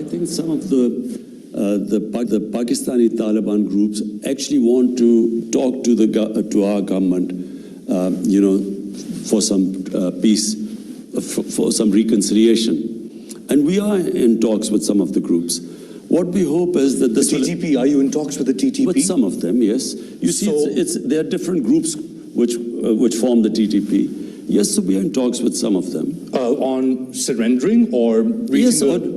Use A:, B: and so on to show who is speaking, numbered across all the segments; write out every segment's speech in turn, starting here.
A: I think some of the Pakistani Taliban groups actually want to talk to our government, for some peace, for some reconciliation, and we are in talks with some of the groups. What we hope is that
B: the TTP. Are you in talks with the TTP?
A: With some of them, yes. You see, there are different groups which form the TTP. Yes, so we are in talks with some of them
B: on surrendering or reaching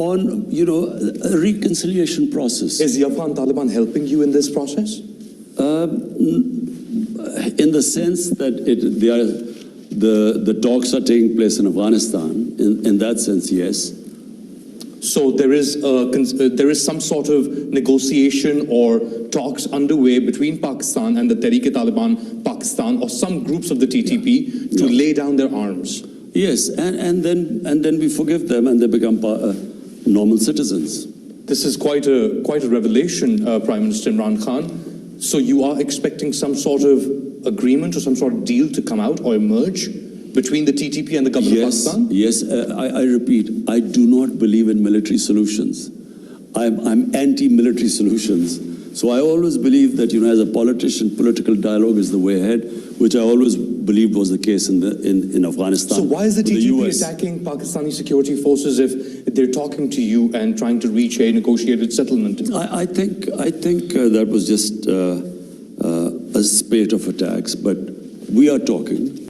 A: on a reconciliation process.
B: Is the Afghan Taliban helping you in this process?
A: In the sense that the talks are taking place in Afghanistan. In that sense, yes.
B: So there is some sort of negotiation or talks underway between Pakistan and the Tehreek-e-Taliban Pakistan or some groups of the TTP to lay down their arms.
A: Yes, and then we forgive them and they become normal citizens.
B: This is quite a revelation, Prime Minister Imran Khan. So you are expecting some sort of agreement or some sort of deal to come out or emerge between the TTP and the government of Pakistan?
A: Yes, I repeat, I do not believe in military solutions. I'm anti-military solutions. So I always believe that, as a politician, political dialogue is the way ahead, which I always believed was the case in Afghanistan.
B: So why is the TTP attacking Pakistani security forces if they're talking to you and trying to reach a negotiated settlement?
A: I think that was just a spate of attacks, but we are talking.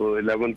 C: 11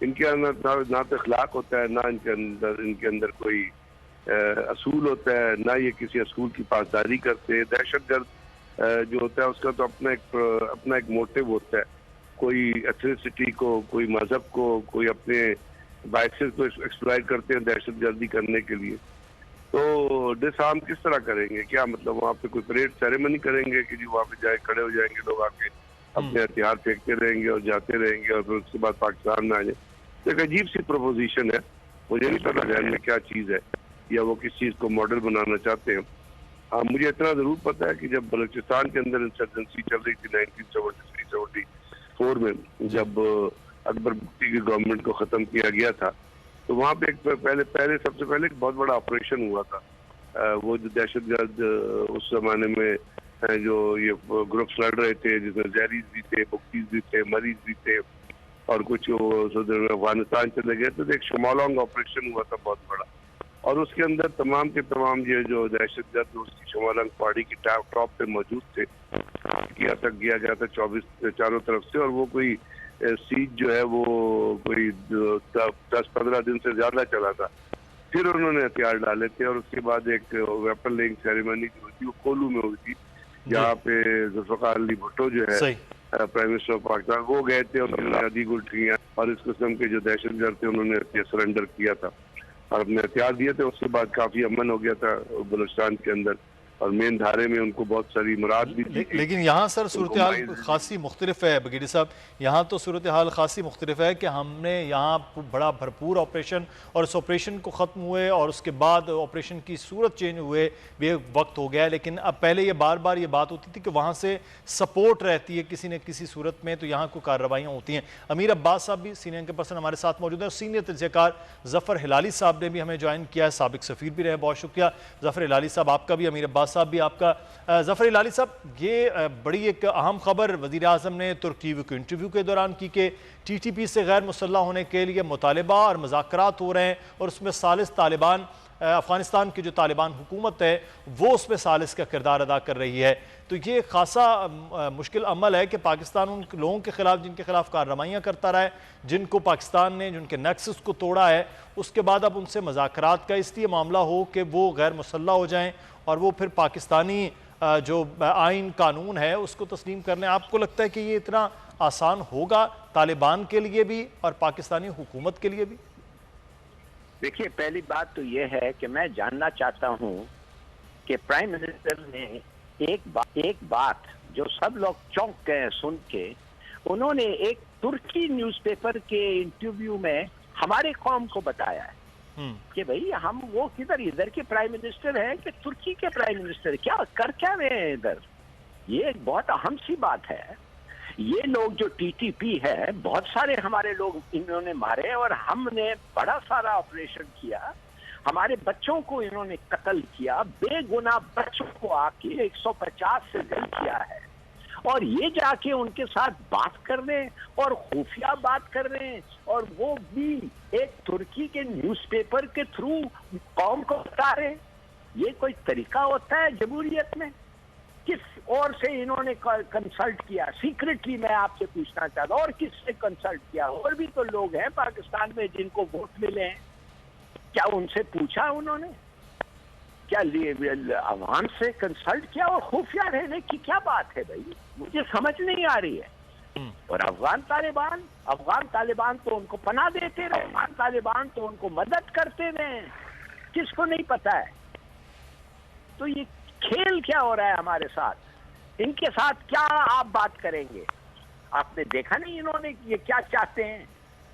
C: ان کے اندر نہ تو اخلاق ہوتا ہے، نہ ان کے اندر کوئی اصول ہوتا ہے، نہ یہ کسی اصول کی پاسداری کرتے. دہشت گرد جو ہوتا ہے اس کا تو اپنا ایک موٹو ہوتا ہے، کوئی ایتھنیسٹی کو، کوئی مذہب کو، کوئی اپنے بائسز کو ایکسپلائٹ کرتے ہیں دہشت گردی کرنے کے لیے. تو ڈس آرم کس طرح کریں گے؟ کیا مطلب وہاں پہ کوئی پریڈ سیریمنی کریں گے کہ جی وہاں پہ جائے کھڑے ہو جائیں گے لوگ، آ کے اپنے ہتھیار پھینکتے رہیں گے اور جاتے رہیں گے اور پھر اس کے بعد پاکستان میں آ جائیں؟ تو ایک عجیب سی پروپوزیشن ہے. مجھے نہیں پتا ذہن میں کیا چیز ہے یا وہ کس چیز کو ماڈل بنانا چاہتے ہیں. مجھے اتنا ضرور پتا ہے کہ جب بلوچستان کے اندر انسرجنسی چل رہی تھی 1973-74 میں، جب اکبر بگٹی کی گورنمنٹ کو ختم کیا گیا تھا، تو وہاں پہ سب سے پہلے ایک بہت بڑا آپریشن ہوا تھا. وہ جو دہشت گرد اس زمانے میں جو یہ گروپس لڑ رہے تھے، جس میں زہریز بھی تھے، بکتیز بھی تھے، مریض بھی تھے، اور کچھ افغانستان چلے گئے تھے. تو ایک شمالانگ آپریشن ہوا تھا بہت بڑا، اور اس کے اندر تمام کے تمام یہ جو دہشت گرد اس کی شمالانگ پہاڑی کی ٹاپ پہ موجود تھے. کیا تک گیا گیا تھا 24 چاروں طرف سے، اور وہ کوئی سیج جو ہے وہ کوئی 10-15 دن سے زیادہ چلا تھا. پھر انہوں نے ہتھیار ڈالے تھے، اور اس کے بعد ایک ویپن لینگ سیریمنی جو ہوئی تھی وہ کولو میں ہوئی تھی، جہاں پہ ذوالفقار علی بھٹو جو ہے پرائم منسٹر آف پاکستان، وہ گئے تھے اور انہوں نے عدی گل ٹھیاں اور اس قسم کے جو دہشت گرد تھے انہوں نے سرنڈر کیا تھا اور اپنے ہتھیار دیے تھے. اس کے بعد کافی امن ہو گیا تھا بلوچستان کے اندر، اور مین دھارے میں ان کو بہت ساری مراد بھی تھی.
D: لیکن یہاں سر صورتحال خاصی مختلف ہے بگیڑی صاحب، یہاں تو صورتحال خاصی مختلف ہے کہ ہم نے یہاں بڑا بھرپور آپریشن، اور اس آپریشن کو ختم ہوئے اور اس کے بعد آپریشن کی صورت چینج ہوئے بھی وقت ہو گیا. لیکن اب پہلے یہ بار بار یہ بات ہوتی تھی کہ وہاں سے سپورٹ رہتی ہے کسی نہ کسی صورت میں، تو یہاں کو کارروائیاں ہوتی ہیں. امیر عباس صاحب بھی سینئر انکر پرسن ہمارے ساتھ موجود ہیں، اور سینئر تجزیہ کار ظفر ہلالی صاحب نے بھی ہمیں جوائن کیا ہے، سابق سفیر بھی رہے. بہت شکریہ ظفر ہلالی صاحب آپ کا بھی، امیر عباس صاحب بھی آپ کا. ظفر ہلالی صاحب، یہ بڑی ایک اہم خبر وزیر اعظم نے ترک ٹی وی کو انٹرویو کے دوران کی کہ ٹی ٹی پی سے غیر مسلح ہونے کے لیے مطالبہ اور مذاکرات ہو رہے ہیں، اور اس میں ثالث طالبان، افغانستان کی جو طالبان حکومت ہے وہ اس میں ثالث کا کردار ادا کر رہی ہے. تو یہ خاصا مشکل عمل ہے کہ پاکستان ان لوگوں کے خلاف جن کے خلاف کارروائیاں کرتا رہا ہے، جن کو پاکستان نے جن کے نیکسس کو توڑا ہے، اس کے بعد اب ان سے مذاکرات کا اس لیے معاملہ ہو کہ وہ غیر مسلح ہو جائیں اور وہ پھر پاکستانی جو آئین قانون ہے اس کو تسلیم کرنے. آپ کو لگتا ہے کہ یہ اتنا آسان ہوگا طالبان کے لیے بھی اور پاکستانی حکومت کے لیے بھی؟
E: دیکھیے، پہلی بات تو یہ ہے کہ میں جاننا چاہتا ہوں کہ پرائم منسٹر نے ایک بات جو سب لوگ چونک گئے سن کے، انہوں نے ایک ترکی نیوز پیپر کے انٹرویو میں ہمارے قوم کو بتایا ہے کہ بھئی ہم وہ کدھر ادھر کے پرائم منسٹر ہیں کہ ترکی کے پرائم منسٹر کیا رہے ہیں ادھر. یہ ایک بہت اہم سی بات ہے. یہ لوگ جو ٹی ٹی پی ہے، بہت سارے ہمارے لوگ انہوں نے مارے، اور ہم نے بڑا سارا آپریشن کیا، ہمارے بچوں کو انہوں نے قتل کیا، بے گناہ بچوں کو آ کے 150 سے زیادہ کیا ہے. اور یہ جا کے ان کے ساتھ بات کر رہے ہیں اور خفیہ بات کر رہے ہیں، اور وہ بھی ایک ترکی کے نیوز پیپر کے تھرو قوم کو بتا رہے ہیں. یہ کوئی طریقہ ہوتا ہے جمہوریت میں؟ کس اور سے انہوں نے کنسلٹ کیا؟ سیکریٹلی میں آپ سے پوچھنا چاہتا ہوں، اور کس سے کنسلٹ کیا؟ اور بھی تو لوگ ہیں پاکستان میں جن کو ووٹ ملے ہیں، کیا ان سے پوچھا انہوں نے؟ کیا عوام سے کنسلٹ کیا؟ اور خفیہ رہنے کی کیا بات ہے بھائی؟ مجھے سمجھ نہیں آ رہی ہے. اور افغان طالبان تو ان کو پناہ دیتے رہے، افغان طالبان تو ان کو مدد کرتے رہے، کس کو نہیں پتا ہے؟ تو یہ کھیل کیا ہو رہا ہے ہمارے ساتھ؟ ان کے ساتھ کیا آپ بات کریں گے؟ آپ نے دیکھا نہیں انہوں نے یہ کیا چاہتے ہیں؟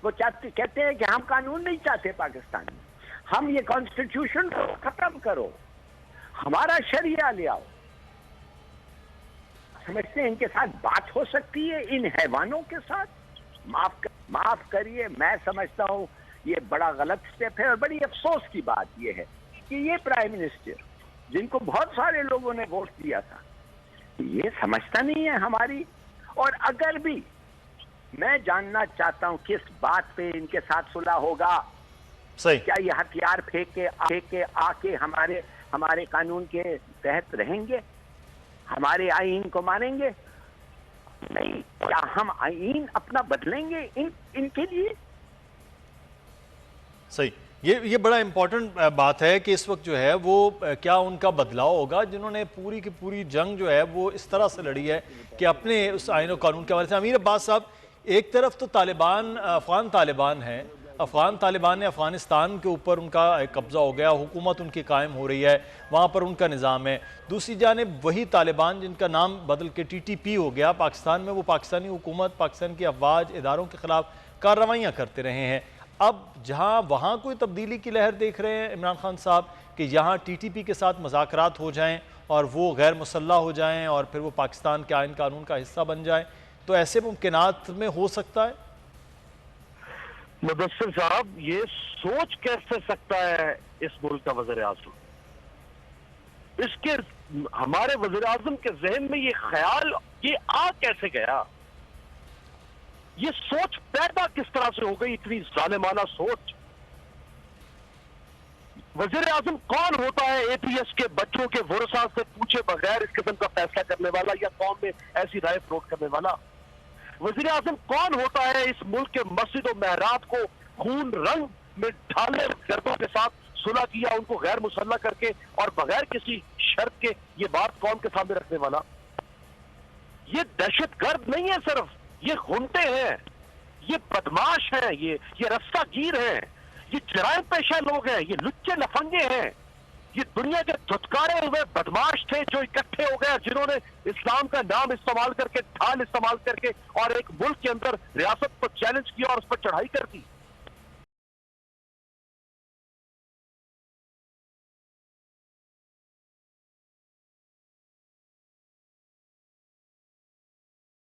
E: وہ کہتے ہیں کہ ہم قانون نہیں چاہتے پاکستان میں، ہم یہ کانسٹیٹیوشن کو ختم کرو، ہمارا شریعہ لے آؤ. سمجھتے ہیں ان کے ساتھ بات ہو سکتی ہے ان حیوانوں کے ساتھ؟ معاف کریے، میں سمجھتا ہوں یہ بڑا غلط سٹیپ ہے. اور بڑی افسوس کی بات یہ ہے کہ یہ پرائم منسٹر جن کو بہت سارے لوگوں نے ووٹ دیا تھا، یہ سمجھتا نہیں ہے ہماری. اور اگر بھی میں جاننا چاہتا ہوں کس بات پہ ان کے ساتھ صلح ہوگا. کیا یہ ہتھیار پھینک کے آ کے ہمارے قانون کے تحت رہیں گے؟ ہمارے آئین کو مانیں گے؟ نہیں. کیا ہم آئین اپنا بدلیں گے ان کے لیے؟
D: صحیح، یہ بڑا امپورٹنٹ بات ہے کہ اس وقت جو ہے وہ کیا ان کا بدلاؤ ہوگا جنہوں نے پوری کی پوری جنگ جو ہے وہ اس طرح سے لڑی ہے کہ اپنے اس آئین و قانون کے حوالے سے. امیر عباس صاحب، ایک طرف تو طالبان افغان طالبان ہیں، افغان طالبان نے افغانستان کے اوپر ان کا ایک قبضہ ہو گیا، حکومت ان کی قائم ہو رہی ہے، وہاں پر ان کا نظام ہے. دوسری جانب وہی طالبان جن کا نام بدل کے TTP ہو گیا پاکستان میں، وہ پاکستانی حکومت، پاکستان کی افواج اداروں کے خلاف کارروائیاں کرتے رہے ہیں. اب جہاں وہاں کوئی تبدیلی کی لہر دیکھ رہے ہیں عمران خان صاحب کہ یہاں TTP کے ساتھ مذاکرات ہو جائیں اور وہ غیر مسلح ہو جائیں اور پھر وہ پاکستان کے آئین قانون کا حصہ بن جائیں، تو ایسے ممکنات میں ہو سکتا ہے؟
F: مدثر صاحب، یہ سوچ کیسے سکتا ہے اس ملک کا وزیر اعظم؟ اس کے ہمارے وزیر اعظم کے ذہن میں یہ خیال یہ آ کیسے گیا؟ یہ سوچ پیدا کس طرح سے ہو گئی، اتنی ظالمانہ سوچ؟ وزیر اعظم کون ہوتا ہے APS کے بچوں کے ورثاء سے پوچھے بغیر اس قسم کا فیصلہ کرنے والا یا قوم میں ایسی رائے فروٹ کرنے والا؟ وزیر اعظم کون ہوتا ہے اس ملک کے مسجد و محراب کو خون رنگ میں ڈھالے گردوں کے ساتھ صلح کیا، ان کو غیر مسلح کر کے اور بغیر کسی شرط کے یہ بات قوم کے سامنے رکھنے والا؟ یہ دہشت گرد نہیں ہے صرف، یہ غنڈے ہیں، یہ بدماش ہیں، یہ رستہ گیر ہیں، یہ جرائم پیشہ لوگ ہیں، یہ لچے لفنگے ہیں، یہ دنیا کے دھتکارے ہوئے بدماش تھے جو اکٹھے ہو گئے، جنہوں نے اسلام کا نام استعمال کر کے، ڈھال استعمال کر کے اور ایک ملک کے اندر ریاست کو چیلنج کیا اور اس پر چڑھائی کر دی.